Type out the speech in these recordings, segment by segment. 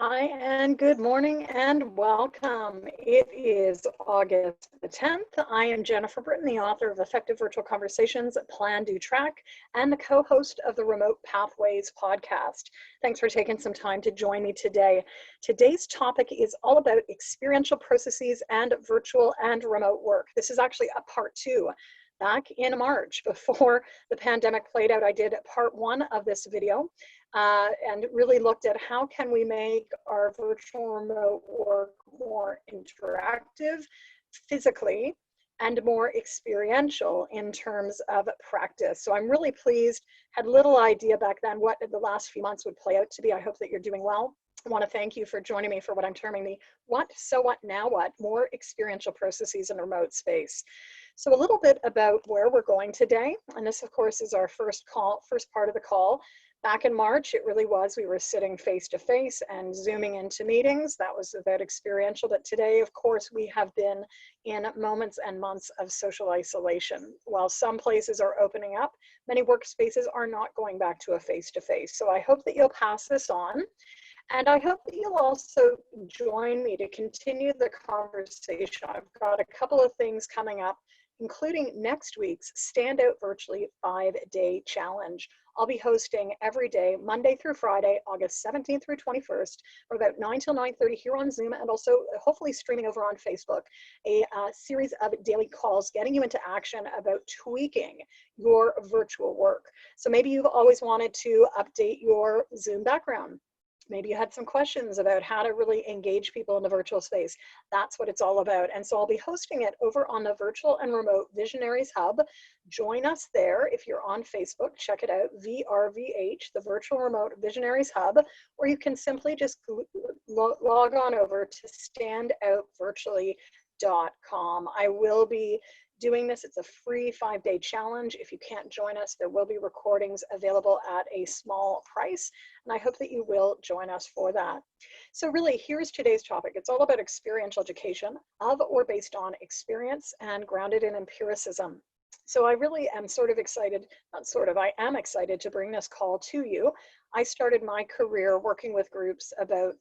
Hi, and good morning and welcome. It is August the 10th. I am Jennifer Britton, the author of Effective Virtual Conversations at PlanDoTrack and the co-host of the Remote Pathways podcast. Thanks for taking some time to join me today. Today's topic is all about experiential processes and virtual and remote work. This is actually a part 2. Back in March, before the pandemic played out, I did part 1 of this video and really looked at how can we make our virtual remote work more interactive physically and more experiential in terms of practice. So I'm really pleased, had little idea back then what the last few months would play out to be. I hope that you're doing well. I want to thank you for joining me for what I'm terming the what, so what, now what, more experiential processes in remote space. So a little bit about where we're going today. And this, of course, is our first part of the call. Back in March, it really was, we were sitting face to face and zooming into meetings. That was about experiential. But today, of course, we have been in moments and months of social isolation. While some places are opening up, many workspaces are not going back to a face to face. So I hope that you'll pass this on. And I hope that you'll also join me to continue the conversation. I've got a couple of things coming up, including next week's Standout Virtually 5-Day Challenge. I'll be hosting every day, Monday through Friday, August 17th through 21st, from about 9 till 9:30 here on Zoom, and also hopefully streaming over on Facebook, a series of daily calls getting you into action about tweaking your virtual work. So maybe you've always wanted to update your Zoom background. Maybe you had some questions about how to really engage people in the virtual space. That's what it's all about. And so I'll be hosting it over on the Virtual and Remote Visionaries Hub. Join us there if you're on Facebook. Check it out, VRVH, the Virtual Remote Visionaries Hub, or you can simply just log on over to standoutvirtually.com. I will be doing this. It's a free 5-day challenge. If you can't join us, there will be recordings available at a small price, and I hope that you will join us for that. So really, here's today's topic. It's all about experiential education of or based on experience and grounded in empiricism. So I really am I am excited to bring this call to you. I started my career working with groups about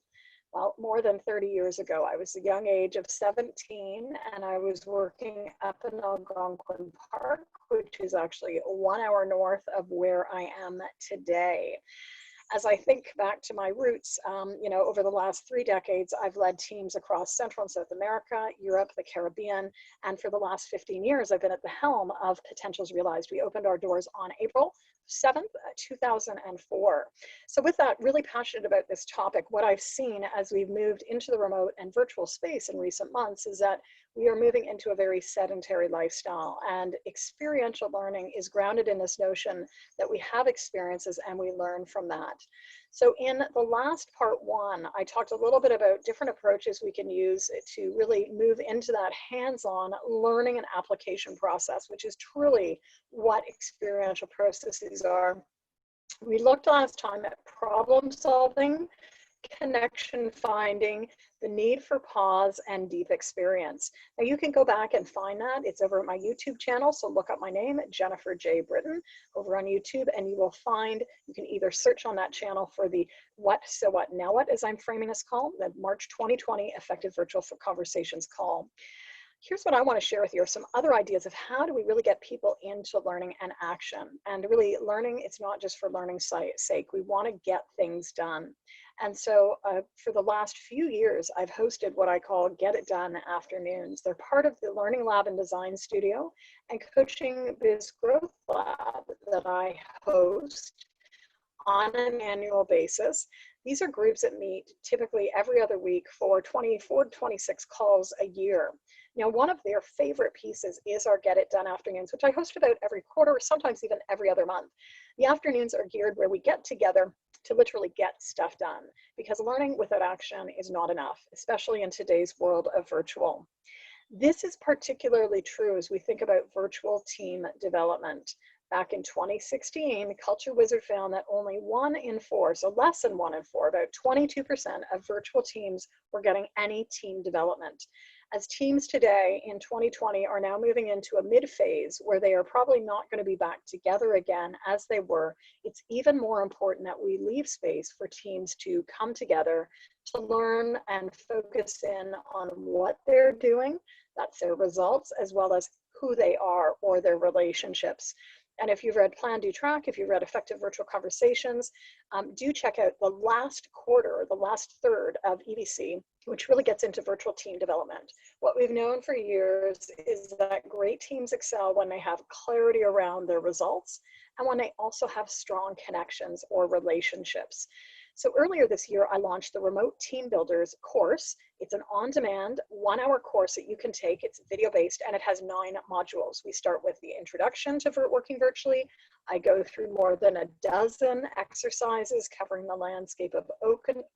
more than 30 years ago. I was the young age of 17, and I was working up in Algonquin Park, which is actually 1 hour north of where I am today. As I think back to my roots, over the last 3 decades, I've led teams across Central and South America, Europe, the Caribbean, and for the last 15 years, I've been at the helm of Potentials Realized. We opened our doors on April 7th, 2004. So with that, really passionate about this topic. What I've seen as we've moved into the remote and virtual space in recent months is that we are moving into a very sedentary lifestyle, and experiential learning is grounded in this notion that we have experiences and we learn from that. So in the last part 1, I talked a little bit about different approaches we can use to really move into that hands-on learning and application process, which is truly what experiential processes are. We looked last time at problem solving, connection finding, the need for pause, and deep experience. Now you can go back and find that. It's over at my YouTube channel, so look up my name, Jennifer J. Britton, over on YouTube, and you will find, you can either search on that channel for the what, so what, now what, as I'm framing this call, the March 2020 Effective Virtual Conversations call. Here's what I want to share with you are some other ideas of how do we really get people into learning and action. And really learning, it's not just for learning's sake. We want to get things done. And so for the last few years, I've hosted what I call Get It Done afternoons. They're part of the Learning Lab and Design Studio and Coaching Biz Growth Lab that I host on an annual basis. These are groups that meet typically every other week for 24 to 26 calls a year. Now, one of their favorite pieces is our Get It Done afternoons, which I host about every quarter, sometimes even every other month. The afternoons are geared where we get together to literally get stuff done, because learning without action is not enough, especially in today's world of virtual. This is particularly true as we think about virtual team development. Back in 2016, Culture Wizard found that only 1 in 4, so less than 1 in 4, about 22% of virtual teams were getting any team development. As teams today in 2020 are now moving into a mid-phase where they are probably not going to be back together again as they were, it's even more important that we leave space for teams to come together to learn and focus in on what they're doing, that's their results, as well as who they are or their relationships. And if you've read PlanDoTrack, if you've read Effective Virtual Conversations, do check out the last quarter, or the last third of EVC, which really gets into virtual team development. What we've known for years is that great teams excel when they have clarity around their results and when they also have strong connections or relationships. So earlier this year, I launched the Remote Team Builders course. It's an on-demand 1-hour course that you can take. It's video-based and it has 9 modules. We start with the introduction to working virtually. I go through more than a dozen exercises covering the landscape of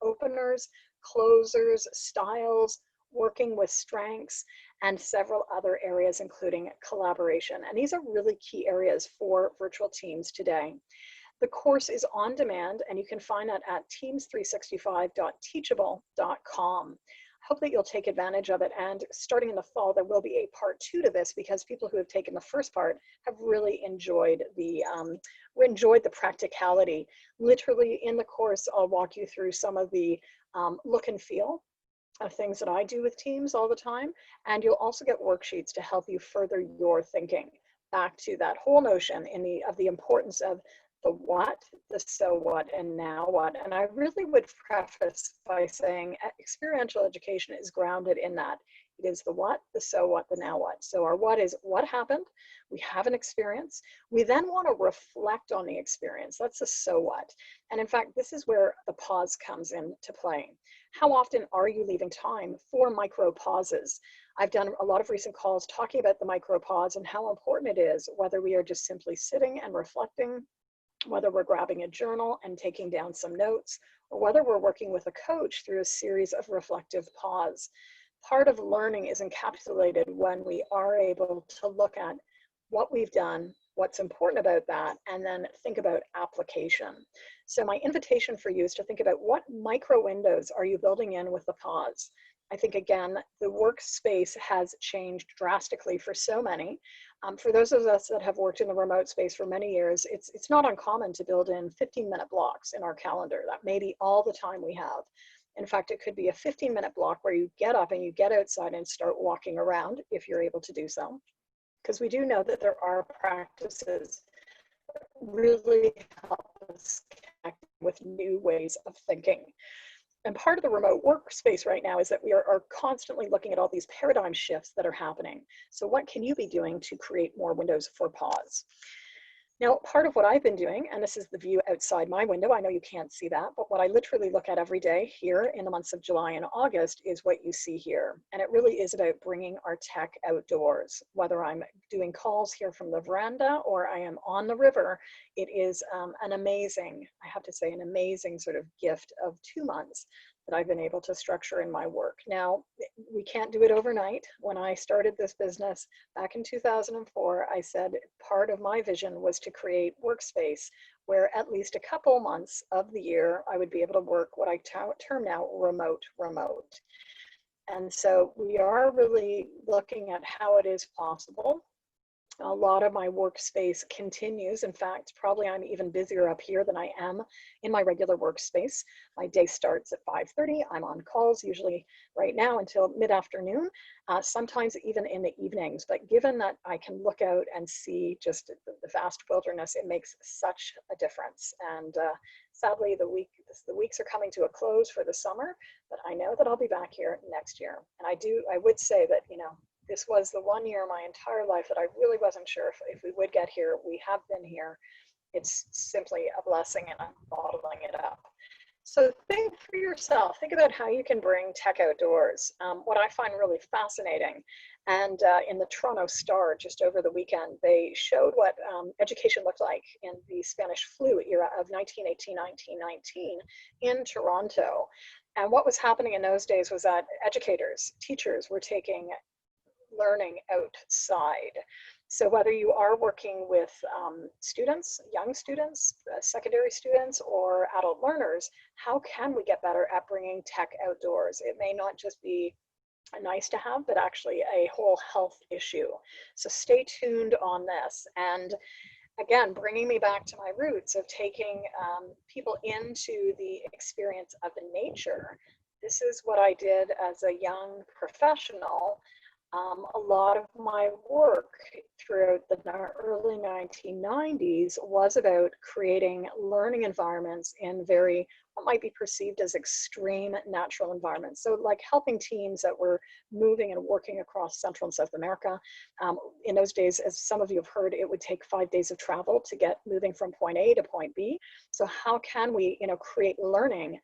openers, closers, styles, working with strengths, and several other areas, including collaboration. And these are really key areas for virtual teams today. The course is on demand and you can find that at teams365.teachable.com. Hope that you'll take advantage of it, and starting in the fall there will be a part 2 to this because people who have taken the first part have really enjoyed the practicality. Literally in the course I'll walk you through some of the look and feel of things that I do with teams all the time, and you'll also get worksheets to help you further your thinking back to that whole notion of the importance of the what, the so what, and now what. And I really would preface by saying experiential education is grounded in that. It is the what, the so what, the now what. So our what is what happened. We have an experience. We then want to reflect on the experience. That's the so what. And in fact, this is where the pause comes into play. How often are you leaving time for micro pauses? I've done a lot of recent calls talking about the micro pause and how important it is, whether we are just simply sitting and reflecting, whether we're grabbing a journal and taking down some notes, or whether we're working with a coach through a series of reflective pause. Part of learning is encapsulated when we are able to look at what we've done, what's important about that, and then think about application. So my invitation for you is to think about what micro windows are you building in with the pause. I think, again, the workspace has changed drastically for so many. For those of us that have worked in the remote space for many years, it's not uncommon to build in 15-minute blocks in our calendar. That may be all the time we have. In fact, it could be a 15-minute block where you get up and you get outside and start walking around if you're able to do so. Because we do know that there are practices that really help us connect with new ways of thinking. And part of the remote workspace right now is that we are constantly looking at all these paradigm shifts that are happening. So what can you be doing to create more windows for pause? Now, part of what I've been doing, and this is the view outside my window, I know you can't see that, but what I literally look at every day here in the months of July and August is what you see here. And it really is about bringing our tech outdoors. Whether I'm doing calls here from the veranda or I am on the river, it is an amazing, I have to say, an amazing sort of gift of 2 months that I've been able to structure in my work. Now, we can't do it overnight. When I started this business back in 2004, I said part of my vision was to create workspace where at least a couple months of the year, I would be able to work what I term now remote. And so we are really looking at how it is possible. A lot of my workspace continues. In fact, probably I'm even busier up here than I am in my regular workspace. My day starts at 5:30. I'm on calls usually right now until mid-afternoon, sometimes even in the evenings. But given that I can look out and see just the vast wilderness, it makes such a difference. And sadly, the weeks are coming to a close for the summer, but I know that I'll be back here next year. And I would say that, this was the one year in my entire life that I really wasn't sure if we would get here. We have been here. It's simply a blessing, and I'm bottling it up. So think for yourself. Think about how you can bring tech outdoors. What I find really fascinating, and in the Toronto Star just over the weekend, they showed what education looked like in the Spanish flu era of 1918, 1919 in Toronto. And what was happening in those days was that educators, teachers were taking learning outside. So whether you are working with students, young students, secondary students, or adult learners, how can we get better at bringing tech outdoors? It may not just be a nice to have, but actually a whole health issue. So stay tuned on this. And again, bringing me back to my roots of taking people into the experience of nature. This is what I did as a young professional. A lot of my work throughout the early 1990s was about creating learning environments in very, what might be perceived as extreme natural environments. So like helping teams that were moving and working across Central and South America. In those days, as some of you have heard, it would take 5 days of travel to get moving from point A to point B. So how can we, create learning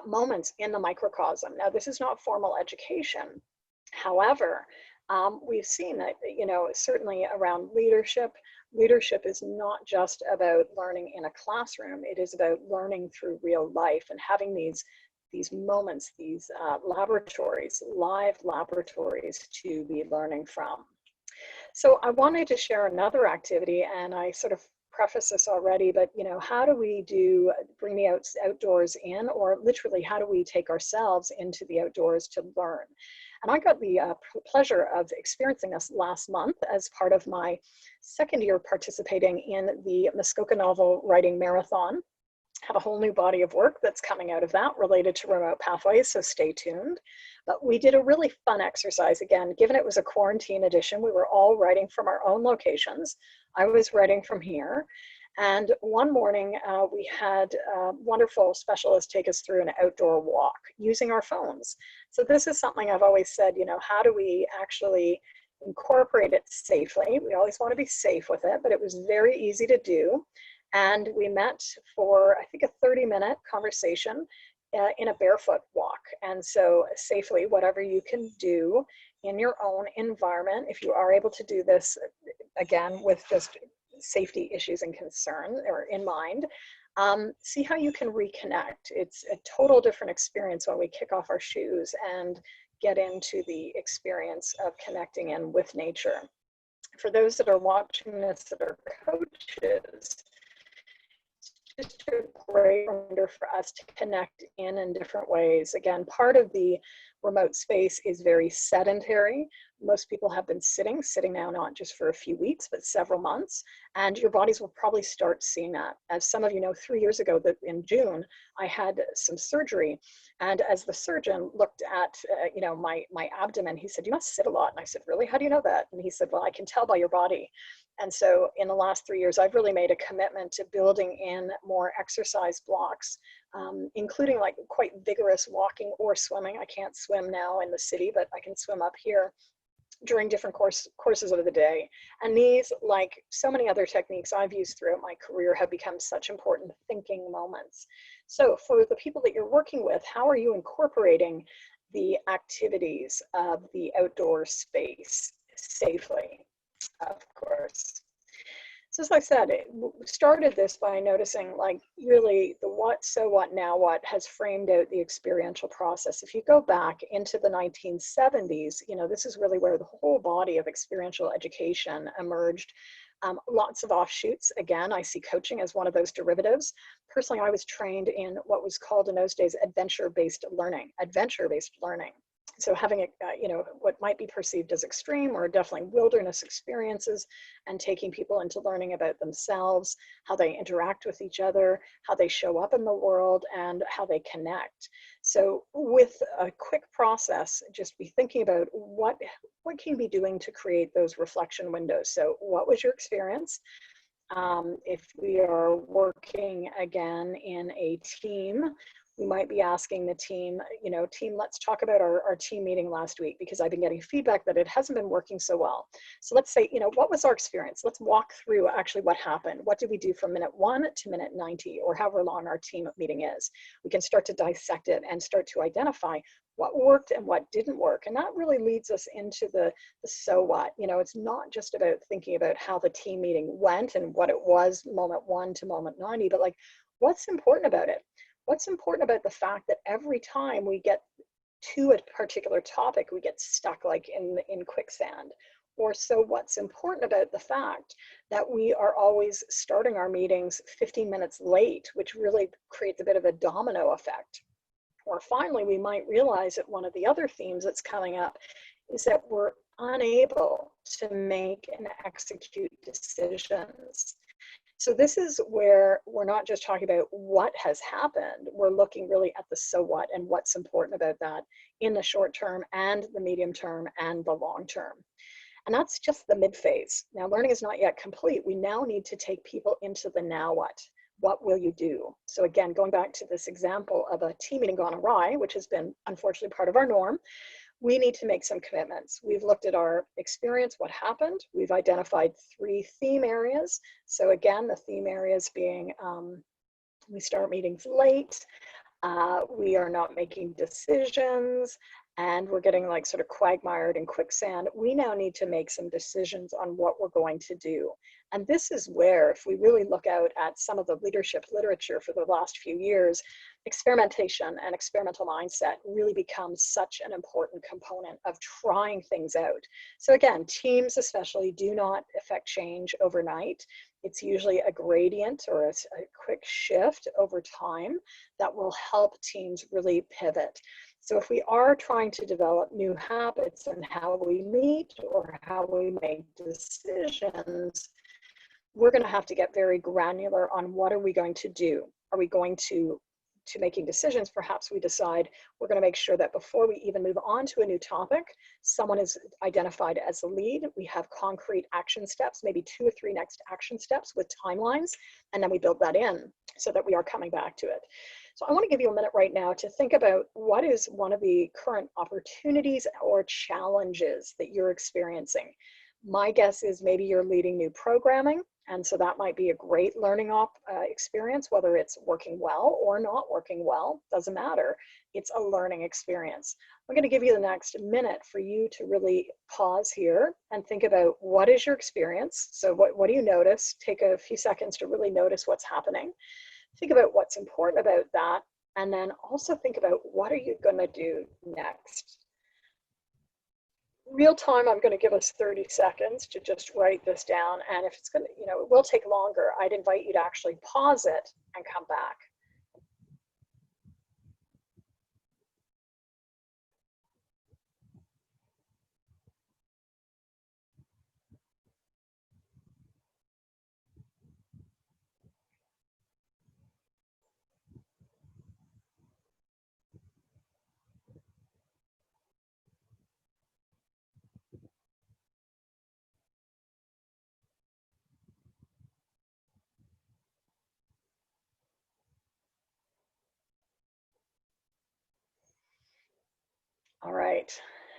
moments in the microcosm? Now, this is not formal education. However, we've seen that, certainly around leadership, leadership is not just about learning in a classroom. It is about learning through real life and having these moments, these laboratories, live laboratories to be learning from. So I wanted to share another activity, and I sort of preface this already, but how do we bring the outdoors in, or literally how do we take ourselves into the outdoors to learn? And I got the pleasure of experiencing this last month as part of my second year participating in the Muskoka Novel Writing Marathon. Have a whole new body of work that's coming out of that related to remote pathways, so stay tuned. But we did a really fun exercise. Again, given it was a quarantine edition, we were all writing from our own locations. I was writing from here. And one morning, we had a wonderful specialist take us through an outdoor walk using our phones. So this is something I've always said, how do we actually incorporate it safely? We always want to be safe with it, but it was very easy to do. And we met for, I think, a 30-minute conversation in a barefoot walk. And so safely, whatever you can do in your own environment, if you are able to do this, again, with just safety issues and concern or in mind, see how you can reconnect. It's a total different experience when we kick off our shoes and get into the experience of connecting in with nature. For those that are watching this that are coaches, just a great reminder for us to connect in different ways. Again, part of the remote space is very sedentary. Most people have been sitting now, not just for a few weeks, but several months. And your bodies will probably start seeing that. As some of you know, 3 years ago, in June, I had some surgery. And as the surgeon looked at, my abdomen, he said, "You must sit a lot." And I said, "Really? How do you know that?" And he said, "Well, I can tell by your body." And so in the last 3 years, I've really made a commitment to building in more exercise blocks, including like quite vigorous walking or swimming. I can't swim now in the city, but I can swim up here during different courses of the day. And these, like so many other techniques I've used throughout my career, have become such important thinking moments. So for the people that you're working with, how are you incorporating the activities of the outdoor space safely? Of course. So as I said, started this by noticing like really the what, so what, now what has framed out the experiential process. If you go back into the 1970s, this is really where the whole body of experiential education emerged. Lots of offshoots. Again, I see coaching as one of those derivatives. Personally, I was trained in what was called in those days adventure-based learning. So having what might be perceived as extreme or definitely wilderness experiences, and taking people into learning about themselves, how they interact with each other, how they show up in the world, and how they connect. So with a quick process, just be thinking about what can you be doing to create those reflection windows. So what was your experience? If we are working again in a team, we might be asking the team, team, let's talk about our team meeting last week, because I've been getting feedback that it hasn't been working so well. So let's say, what was our experience? Let's walk through actually what happened. What did we do from minute 1 to minute 90, or however long our team meeting is? We can start to dissect it and start to identify what worked and what didn't work. And that really leads us into the so what. It's not just about thinking about how the team meeting went and what it was moment 1 to moment 90, but like, what's important about it? What's important about the fact that every time we get to a particular topic, we get stuck like in quicksand? Or so what's important about the fact that we are always starting our meetings 15 minutes late, which really creates a bit of a domino effect? Or finally, we might realize that one of the other themes that's coming up is that we're unable to make and execute decisions. So this is where we're not just talking about what has happened, we're looking really at the so what and what's important about that in the short term and the medium term and the long term. And that's just the mid phase. Now, learning is not yet complete. We now need to take people into the now what. What will you do? So again, going back to this example of a team meeting gone awry, which has been unfortunately part of our norm, we need to make some commitments. We've looked at our experience, what happened. We've identified 3 theme areas. So again, the theme areas being we start meetings late, we are not making decisions, and we're getting like sort of quagmired in quicksand. We now need to make some decisions on what we're going to do. And this is where, if we really look out at some of the leadership literature for the last few years, experimentation and experimental mindset really becomes such an important component of trying things out. So again, teams especially do not affect change overnight. It's usually a gradient or a quick shift over time that will help teams really pivot. So if we are trying to develop new habits in how we meet or how we make decisions, we're going to have to get very granular on what are we going to do. Are we going to making decisions? Perhaps we decide we're going to make sure that before we even move on to a new topic, someone is identified as the lead. We have concrete action steps, maybe 2 or 3 next action steps with timelines, and then we build that in so that we are coming back to it. So I want to give you a minute right now to think about what is one of the current opportunities or challenges that you're experiencing. My guess is maybe you're leading new programming, and so that might be a great learning experience, whether it's working well or not working well, doesn't matter. It's a learning experience. I'm going to give you the next minute for you to really pause here and think about what is your experience. So what do you notice? Take a few seconds to really notice what's happening. Think about what's important about that, and then also think about what are you going to do next. Real time, I'm going to give us 30 seconds to just write this down, and if it's going to, it will take longer, I'd invite you to actually pause it and come back. All right,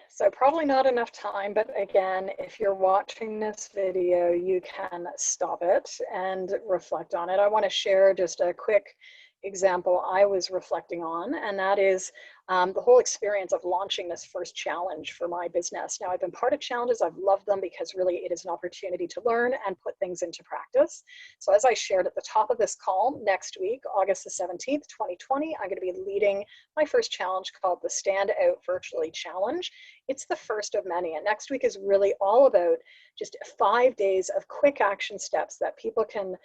so probably not enough time, but again, if you're watching this video, you can stop it and reflect on it. I want to share just a quick example I was reflecting on, and that is the whole experience of launching this first challenge for my business. Now, I've been part of challenges. I've loved them because really it is an opportunity to learn and put things into practice. So as I shared at the top of this call, next week, August the 17th, 2020, I'm going to be leading my first challenge called the Stand Out Virtually Challenge. It's the first of many, and next week is really all about just 5 days of quick action steps that people can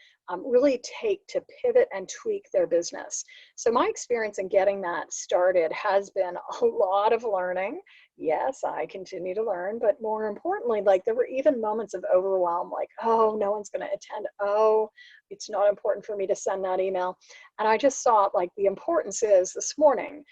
really take to pivot and tweak their business. So my experience in getting that started has been a lot of learning. Yes, I continue to learn, but more importantly, like there were even moments of overwhelm, like, oh, no one's going to attend. Oh, it's not important for me to send that email. And I just saw like the importance is this morning,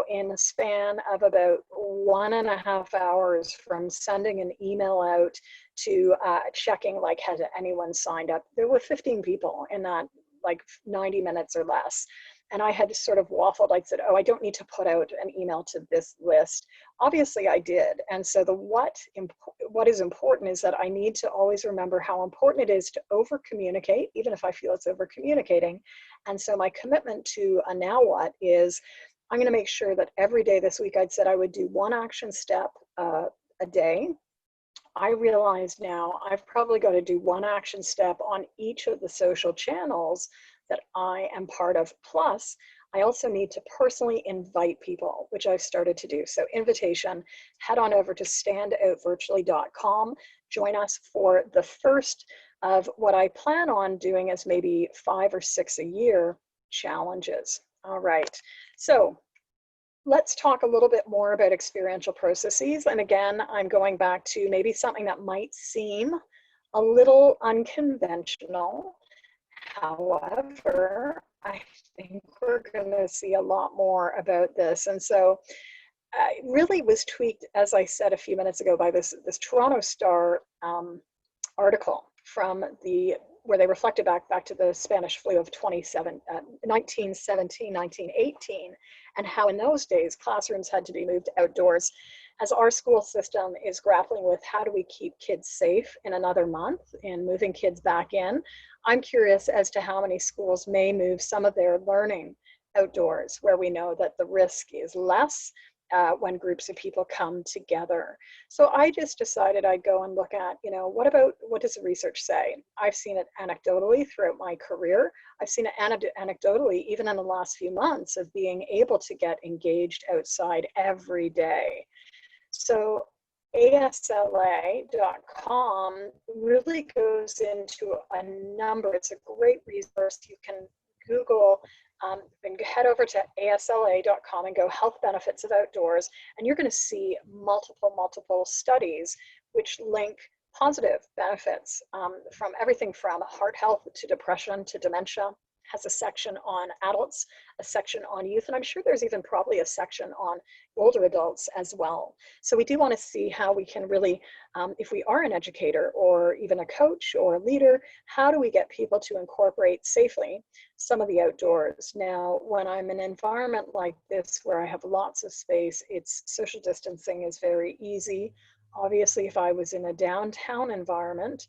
in the span of about 1.5 hours from sending an email out to checking like has anyone signed up, there were 15 people in that like 90 minutes or less. And I had sort of waffled. I said, oh, I don't need to put out an email to this list. Obviously I did. And so what is important is that I need to always remember how important it is to over communicate, even if I feel it's over communicating. And so my commitment to a now what is I'm going to make sure that every day this week I'd said I would do 1 action step a day. I realize now I've probably got to do 1 action step on each of the social channels that I am part of. Plus, I also need to personally invite people, which I've started to do. So invitation, head on over to standoutvirtually.com. Join us for the first of what I plan on doing as maybe 5 or 6 a year challenges. All right, so let's talk a little bit more about experiential processes. And again, I'm going back to maybe something that might seem a little unconventional. However, I think we're going to see a lot more about this. And so it really was tweaked, as I said a few minutes ago, by this Toronto Star article from where they reflected back to the Spanish flu of 1917, 1918, and how in those days classrooms had to be moved outdoors. As our school system is grappling with how do we keep kids safe in another month and moving kids back in, I'm curious as to how many schools may move some of their learning outdoors, where we know that the risk is less when groups of people come together. So I just decided I'd go and look at, what does the research say? I've seen it anecdotally throughout my career. I've seen it anecdotally even in the last few months of being able to get engaged outside every day. So ASLA.com really goes into a number. It's a great resource. You can Google and head over to ASLA.com and go health benefits of outdoors, and you're going to see multiple studies which link positive benefits from everything from heart health to depression to dementia. Has a section on adults, a section on youth, and I'm sure there's even probably a section on older adults as well. So we do want to see how we can really, if we are an educator or even a coach or a leader, how do we get people to incorporate safely some of the outdoors? Now, when I'm in an environment like this where I have lots of space, it's social distancing is very easy. Obviously, if I was in a downtown environment,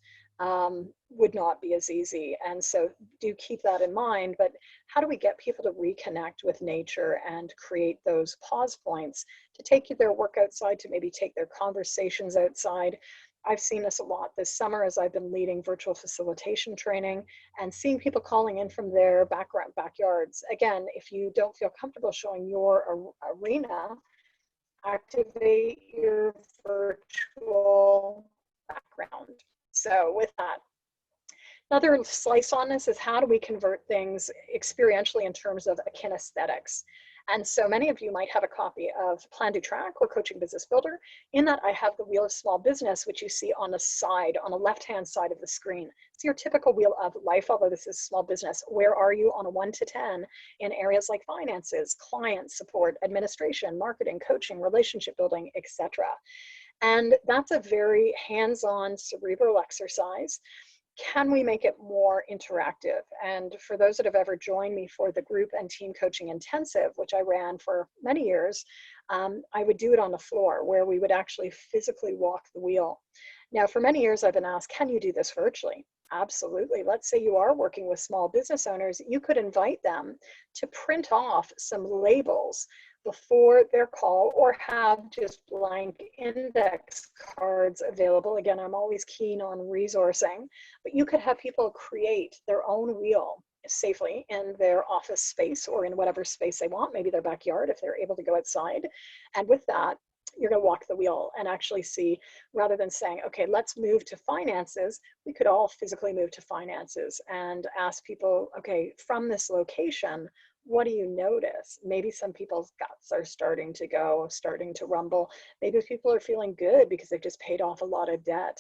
would not be as easy. And so do keep that in mind. But how do we get people to reconnect with nature and create those pause points to take their work outside, to maybe take their conversations outside? I've seen this a lot this summer as I've been leading virtual facilitation training and seeing people calling in from their backyards. Again, if you don't feel comfortable showing your arena, activate your virtual background. So with that, another slice on this is how do we convert things experientially in terms of kinesthetics? And so many of you might have a copy of PlanDoTrack or Coaching Business Builder. In that, I have the Wheel of Small Business, which you see on the side, on the left-hand side of the screen. It's your typical wheel of life, although this is small business. Where are you on a 1 to 10 in areas like finances, client support, administration, marketing, coaching, relationship building, etc.? And that's a very hands-on cerebral exercise. Can we make it more interactive? And for those that have ever joined me for the group and team coaching intensive, which I ran for many years, I would do it on the floor where we would actually physically walk the wheel. Now, for many years, I've been asked, can you do this virtually? Absolutely. Let's say you are working with small business owners, you could invite them to print off some labels before their call or have just blank index cards available. Again, I'm always keen on resourcing, but you could have people create their own wheel safely in their office space or in whatever space they want, maybe their backyard if they're able to go outside. And with that, you're going to walk the wheel and actually see, rather than saying, okay, let's move to finances, we could all physically move to finances and ask people, okay, from this location, what do you notice? Maybe some people's guts are starting to rumble. Maybe people are feeling good because they've just paid off a lot of debt.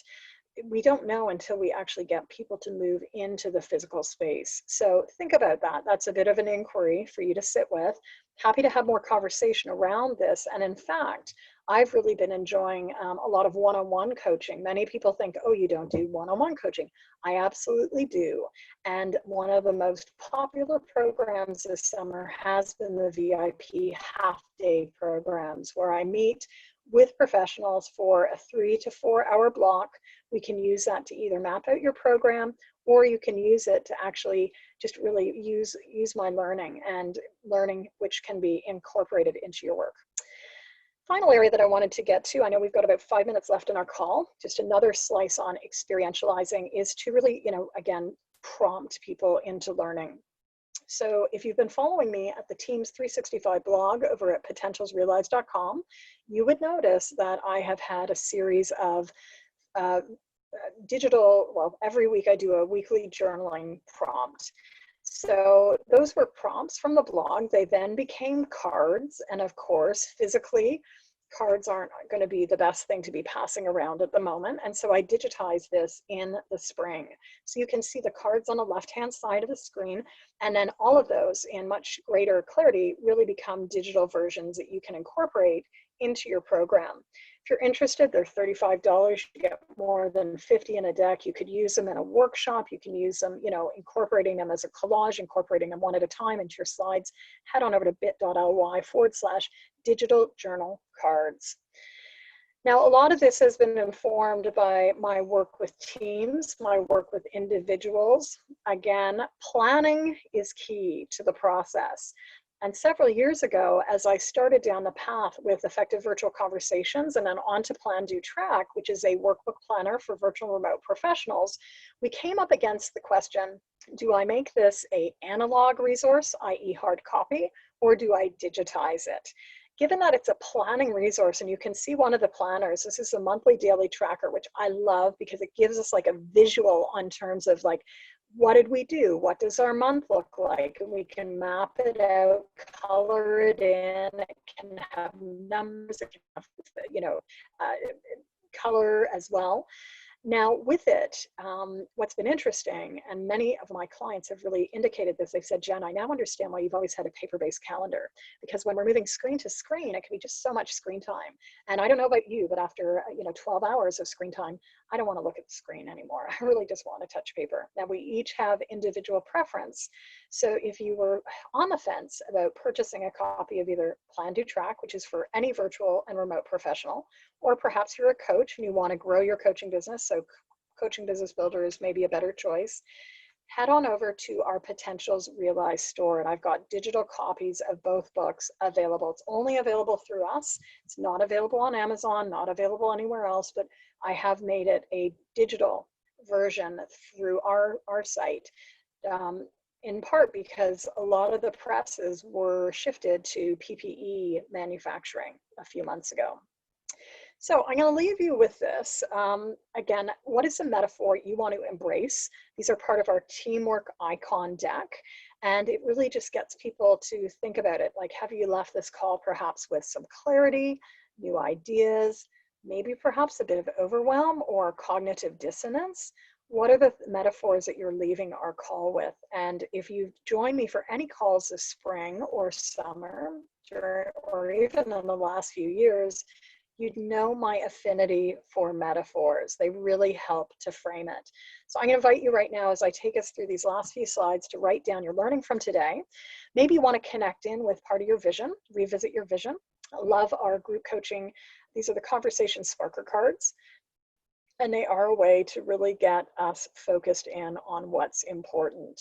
We don't know until we actually get people to move into the physical space. So think about that. That's a bit of an inquiry for you to sit with. Happy to have more conversation around this. And in fact, I've really been enjoying a lot of one-on-one coaching. Many people think, oh, you don't do one-on-one coaching. I absolutely do. And one of the most popular programs this summer has been the VIP half-day programs, where I meet with professionals for a 3 to 4 hour block. We can use that to either map out your program, or you can use it to actually just really use my learning which can be incorporated into your work. Final area that I wanted to get to, I know we've got about 5 minutes left in our call, just another slice on experientializing, is to really, again, prompt people into learning. So if you've been following me at the Teams 365 blog over at potentialsrealized.com, you would notice that I have had a series of every week I do a weekly journaling prompt. So those were prompts from the blog. They then became cards. And of course, physically, cards aren't going to be the best thing to be passing around at the moment. And so I digitized this in the spring. So you can see the cards on the left-hand side of the screen, and then all of those in much greater clarity really become digital versions that you can incorporate into your program. If you're interested, they're $35. You get more than 50 in a deck. You could use them in a workshop. You can use them, incorporating them as a collage, incorporating them one at a time into your slides. Head on over to bit.ly/digital journal cards. Now, a lot of this has been informed by my work with teams, my work with individuals. Again, planning is key to the process. And several years ago, as I started down the path with Effective Virtual Conversations and then on to PlanDoTrack, which is a workbook planner for virtual remote professionals, we came up against the question, do I make this an analog resource, i.e. hard copy, or do I digitize it? Given that it's a planning resource, and you can see one of the planners, this is a monthly daily tracker, which I love because it gives us like a visual on terms of like, what did we do? What does our month look like? And we can map it out, color it in. It can have numbers, it can have, color as well. Now with it, what's been interesting, and many of my clients have really indicated this, they've said, Jen, I now understand why you've always had a paper-based calendar, because when we're moving screen to screen, it can be just so much screen time. And I don't know about you, but after 12 hours of screen time, I don't want to look at the screen anymore. I really just want to touch paper. Now we each have individual preference. So if you were on the fence about purchasing a copy of either PlanDoTrack, which is for any virtual and remote professional, or perhaps you're a coach and you want to grow your coaching business, so Coaching Business Builder is maybe a better choice, head on over to our Potentials Realized store, and I've got digital copies of both books available. It's only available through us. It's not available on Amazon, not available anywhere else, but I have made it a digital version through our site, in part because a lot of the presses were shifted to PPE manufacturing a few months ago. So I'm going to leave you with this. Again, what is the metaphor you want to embrace? These are part of our teamwork icon deck. And it really just gets people to think about it. Like, have you left this call perhaps with some clarity, new ideas, maybe perhaps a bit of overwhelm or cognitive dissonance? What are the metaphors that you're leaving our call with? And if you join me for any calls this spring or summer, or even in the last few years, you'd know my affinity for metaphors. They really help to frame it. So I'm going to invite you right now as I take us through these last few slides to write down your learning from today. Maybe you want to connect in with part of your vision, revisit your vision. I love our group coaching. These are the Conversation Sparker cards, and they are a way to really get us focused in on what's important.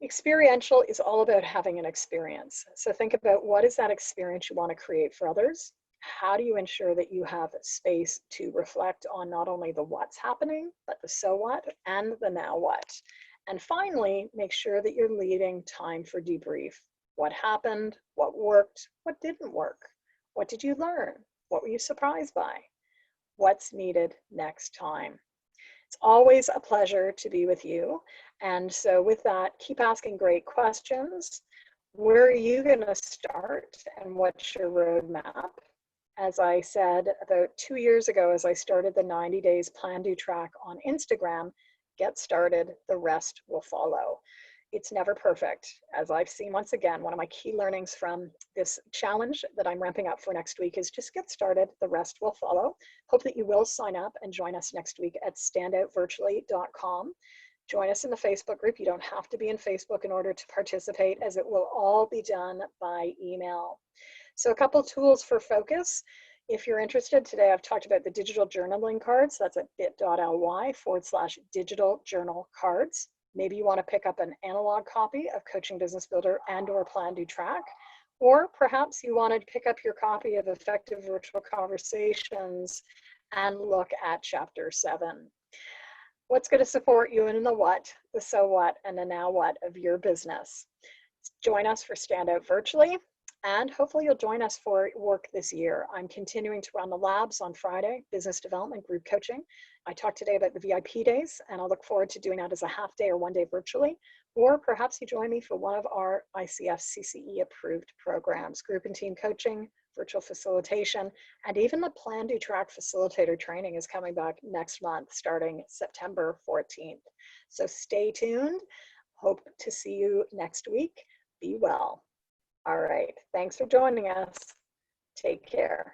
Experiential is all about having an experience. So think about, what is that experience you want to create for others? How do you ensure that you have space to reflect on not only the what's happening, but the so what and the now what? And finally, make sure that you're leaving time for debrief. What happened? What worked? What didn't work? What did you learn? What were you surprised by? What's needed next time? It's always a pleasure to be with you. And so with that, keep asking great questions. Where are you going to start and what's your roadmap? As I said about 2 years ago, as I started the 90 Days PlanDoTrack on Instagram, get started, the rest will follow. It's never perfect. As I've seen, once again, one of my key learnings from this challenge that I'm ramping up for next week is just get started, the rest will follow. Hope that you will sign up and join us next week at standoutvirtually.com. Join us in the Facebook group. You don't have to be in Facebook in order to participate, as it will all be done by email. So a couple tools for focus. If you're interested, today I've talked about the digital journaling cards. That's at bit.ly/digital journal cards. Maybe you want to pick up an analog copy of Coaching Business Builder and/or PlanDoTrack, or perhaps you want to pick up your copy of Effective Virtual Conversations and look at Chapter 7. What's going to support you in the what, the so what, and the now what of your business? Join us for Stand Out Virtually. And hopefully you'll join us for work this year. I'm continuing to run the labs on Friday, business development, group coaching. I talked today about the VIP days, and I'll look forward to doing that as a half day or one day virtually. Or perhaps you join me for one of our ICF CCE approved programs, group and team coaching, virtual facilitation, and even the PlanDoTrack facilitator training is coming back next month, starting September 14th. So stay tuned. Hope to see you next week. Be well. All right. Thanks for joining us. Take care.